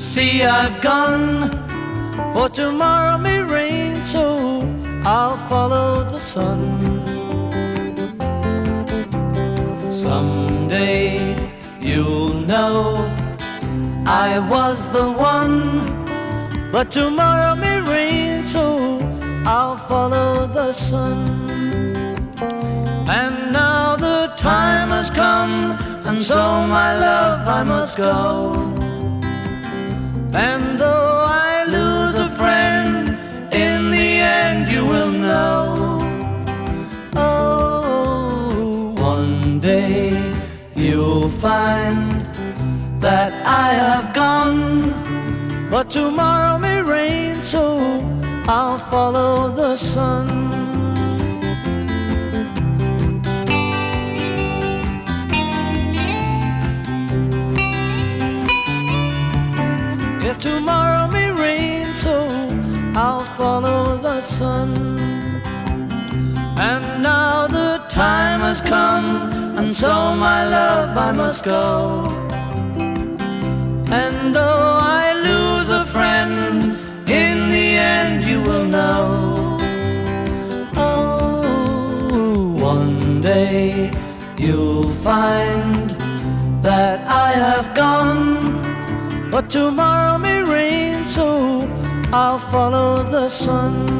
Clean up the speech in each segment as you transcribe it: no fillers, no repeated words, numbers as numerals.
sea I've gone, for tomorrow may rain, so I'll follow the sun. Someday you'll know I was the one, but tomorrow may rain, so I'll follow the sun. And now the time has come, and so my love I must go. And though I lose a friend, in the end you will know. Oh, one day you'll find that I have gone, but tomorrow may rain, so I'll follow the sun. Yes, tomorrow may rain, so I'll follow the sun. And now the time has come, and so my love I must go. And though I lose a friend, in the end you will know. Oh, one day you'll find that I have gone, but tomorrow may rain, so I'll follow the sun.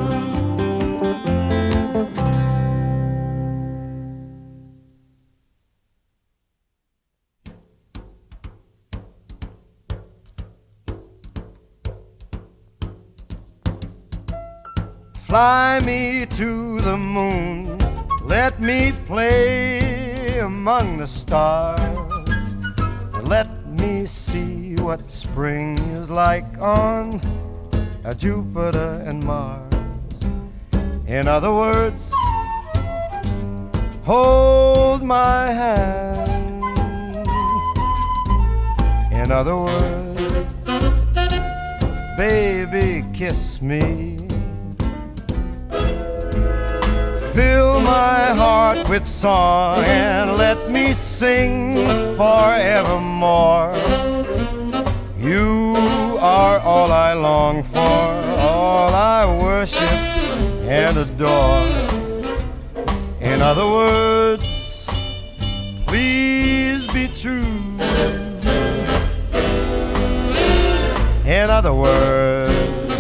Fly me to the moon, let me play among the stars. Let me see what spring is like on Jupiter and Mars. In other words, hold my hand. In other words, baby, kiss me. Fill my heart with song and let me sing forevermore. You are all I long for, all I worship and adore. In other words, please be true. In other words,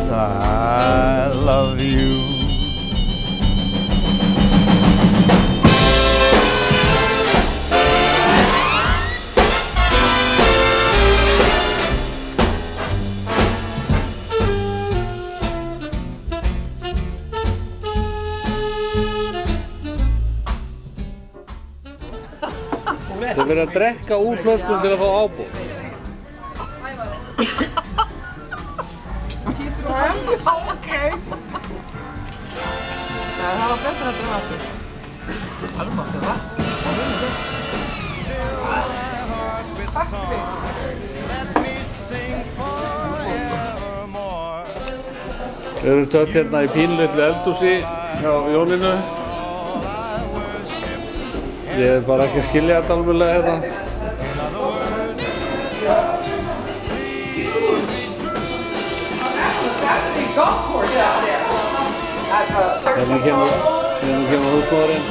I love you. Þið verður að drekka úr flöskum til að fá ábúð. Ok. Það var betra að draga aftur. Almáttu vatn. Takk fyrir. Við erum stödd hérna í pínlitlu eldhúsi hjá Jóninu. Ég er bara ekki að skilja þetta alveg hérna. Hérna kemur húsmóðurinn.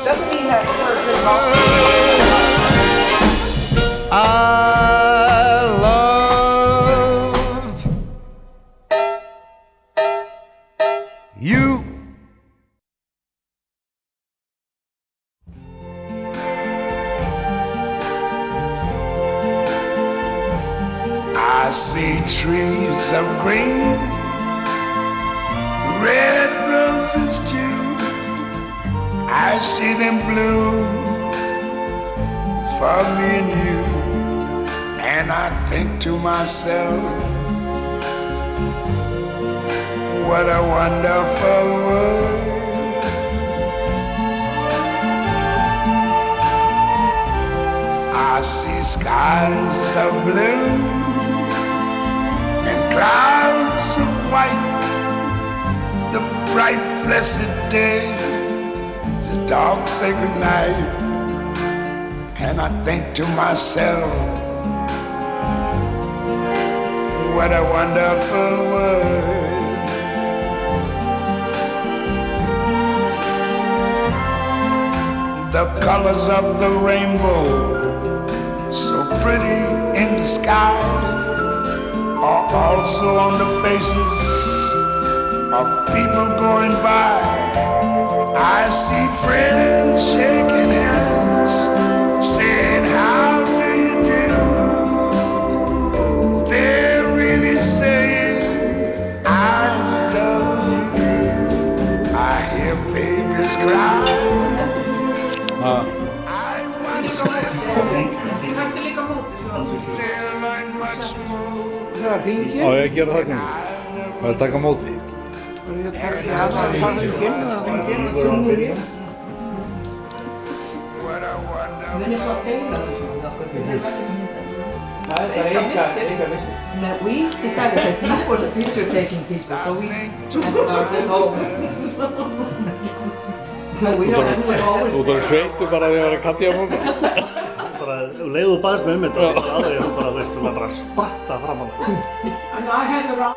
Doesn't mean that we're good golf. I love you. I see trees of green, red roses too. I see them bloom for me and you. And I think to myself, what a wonderful world. I see skies of blue and clouds of white, the bright blessed day, the dark sacred night. And I think to myself, what a wonderful world. The colors of the rainbow, so pretty in the sky, are also on the faces of people going by. I see friends shaking hands, saying, how do you do? They're really saying, I love you. I hear babies cry. I watch them. Ég hætti líka móti svo. They learn much more. Það var hringið. Á ég að gera það kannski? Það er að taka móti. Það var hringið. What a wonderful We decided that you were the picture taking people, so we went at home. So we don't always. Þú ert sveittur bara að við varum að kalla í á móti. Bara leiðu baðst með þetta og alveg þú bara veist, þú var bara að spatta fram á mig. And I had the wrong.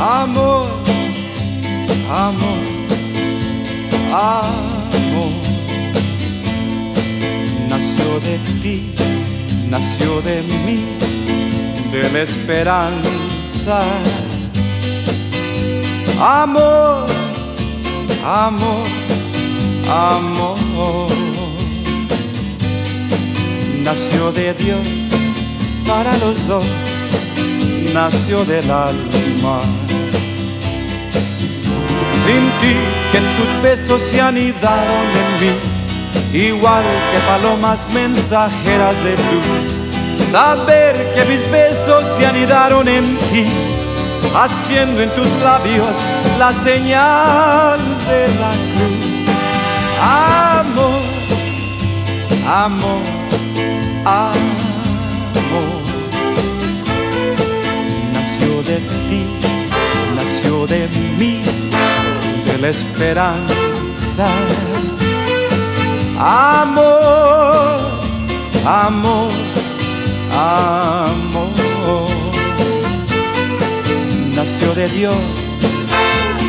Amor, amor, amor. Nació de ti, nació de mí, de la esperanza. Amor, amor, amor. Nació de Dios para los dos, nació del alma. Sin ti, que tus besos se anidaron en mí, igual que palomas mensajeras de luz. Saber que mis besos se anidaron en ti, haciendo en tus labios la señal de la cruz. Amor, amor, amor. Nació de ti, nació de mí, de la esperanza. Amor, amor, amor. Nació de Dios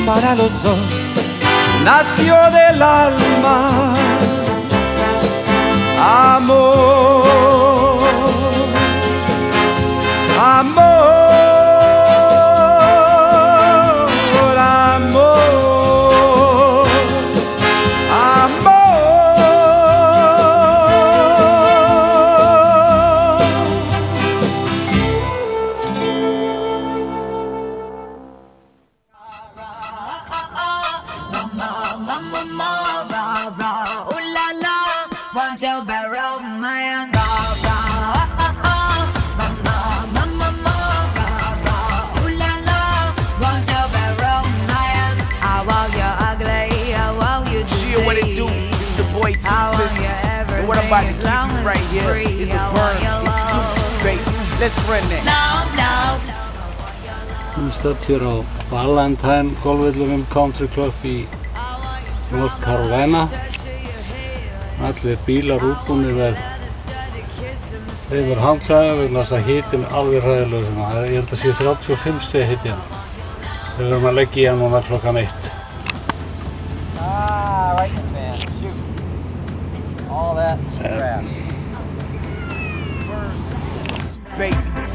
para los dos, nació del alma. Amor, amor. And what I'm about to give you right here is a burn exclusive, baby. Let's run that. Við erum stödd hér á Valentine golfvellinum Country Club í North Carolina. Allir bílar útbúnir yfir handklæðum vegna þess að hitinn er alveg hræðilegur. Ég held að sé 35 stigi hiti hérna. Við erum að leggja í hann núna klokkan 1. Right in the fan. Shoot. All that crap. Babies.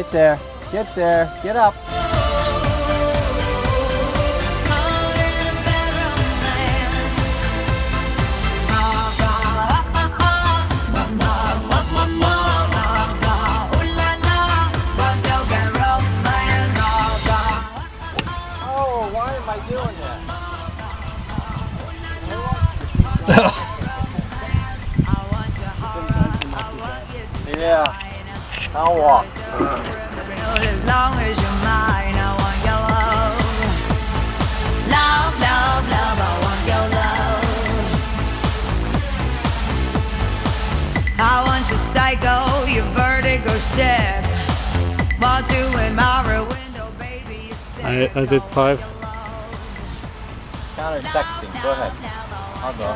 Get there. Get there. Get up. Oh, why am I doing that? Yeah, I'll walk. As long as you're mine, I want your love. Love, love, love, I want your love. I want your psycho, your vertigo step. While doing my rear window, baby, you say I did 5. Counter texting. Go ahead. I'll go. I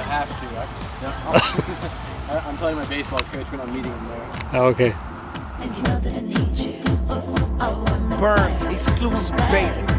have to. I'm telling my baseball coach when I'm meeting him there. Okay. and you know that I need you. Burn exclusive, baby.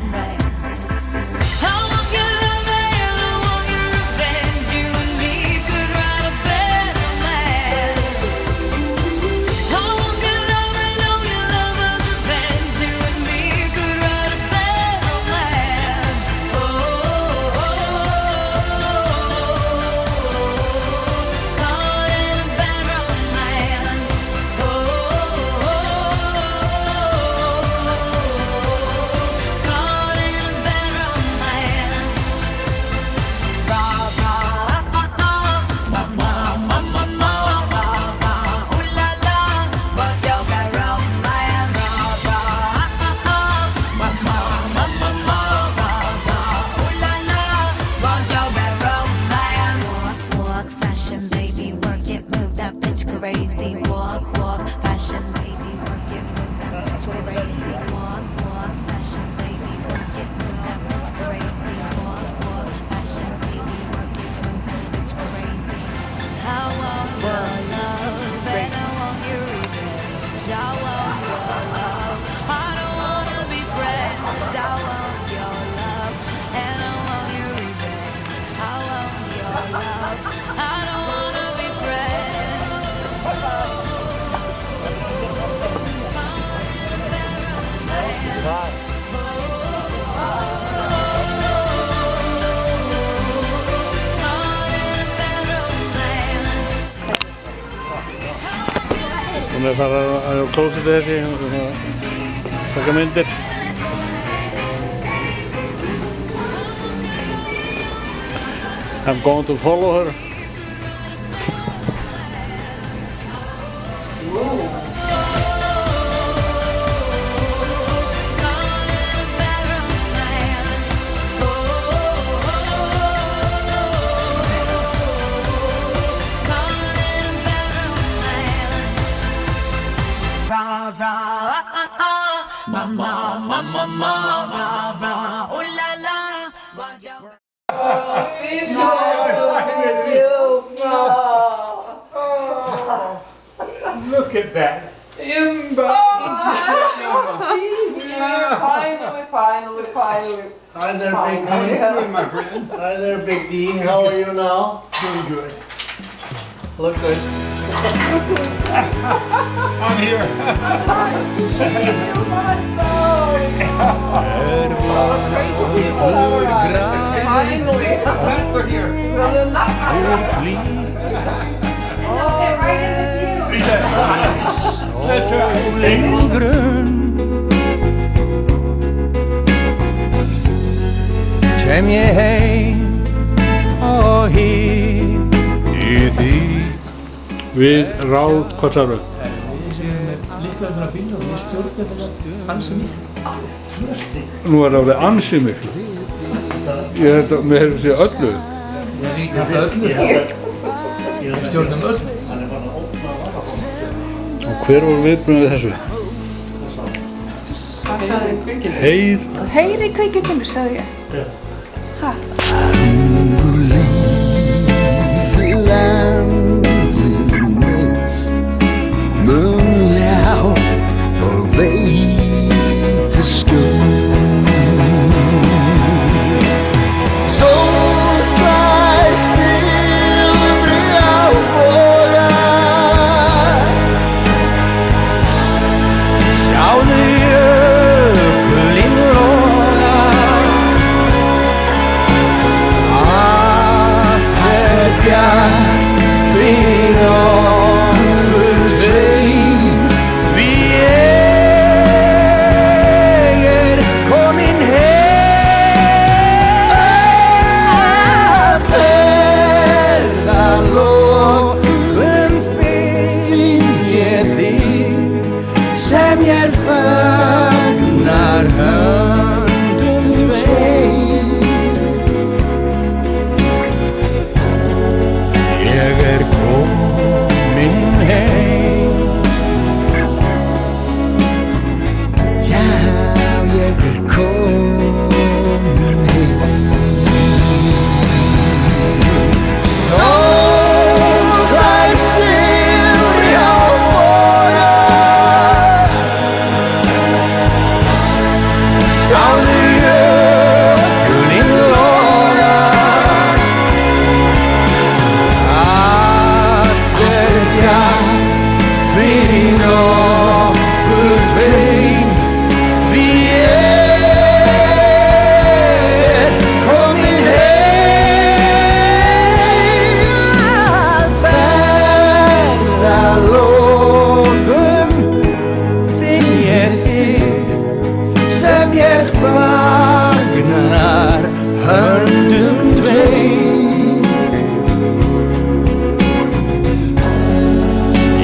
Hún er farið á klósetu þessi, taka myndir. I'm going to follow her. Look at that. Finally. Hi there, Big D. My friend. Hi there, Big D. How are you now? Doing good. Look good. I'm here. Crazy people are finally. Plants are here. That's right. grön kem ég heim og hít í því. Við ráð, hvað sagðu? Líklega þarf að bíla og ég stjórna þetta ansi miklu. Nú er það orðið ansi miklu. Ég held að mér hefur séð öllu. Ég er líka alltaf öllu. Við stjórnum öllu. Og hver voru viðbrögðin við þessu? Heyr í kveikjuminu, sagði ég. Hæ? Landið mitt munljá og veitir skjól. Sól slær silfri á vogar, Sjáðu jökulinn loga. Allt bjart fyrir okkur tveim. Við komin heim að ferðalokum. Finn ég þig sem ég fagnar höndum tveim.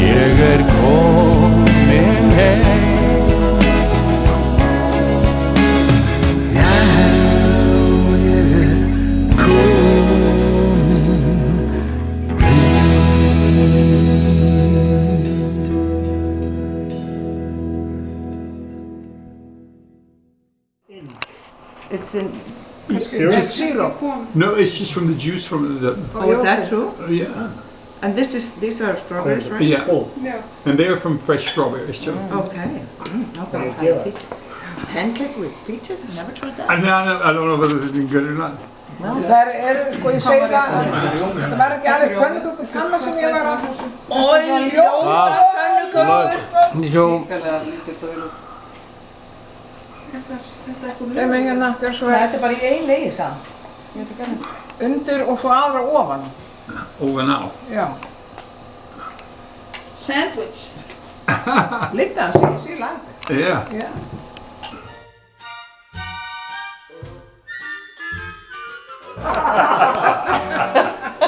Ég komin heim. Já, ég It's in Syrup? syrup. No, it's just from the juice from the. Oh, is that true? Yeah. And these are strawberries, right? Yeah. Yeah. And they are from fresh strawberries too. Okay. Okay. Pancake with peaches? Never tried that. I don't know whether it's been good or not. Það sko ég segi það, þetta var ekki alveg pönnukökupanna sem ég var að Oj, ljóta pönnukökur. Þeim er hérna, gjör svo vel. Þetta er bara í ein legi saman. Undir og svo aðra ofan. Over now. Já. Sandwich. Lite, she liked it. Yeah. Yeah.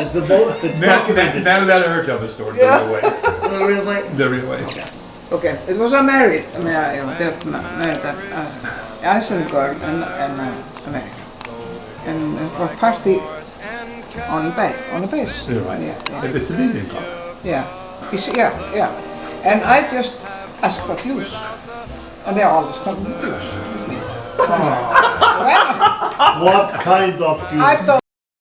It's about the documented. Now let her tell the story. Yeah. The real way. The real way. The real way. Okay, it was a married, Icelandic girl and American. And it was party on the base. Yeah, right. Yeah. It's a Indian club. Yeah. Yeah. And I just asked for juice. And they always come with juice with me. What kind of juice? I don't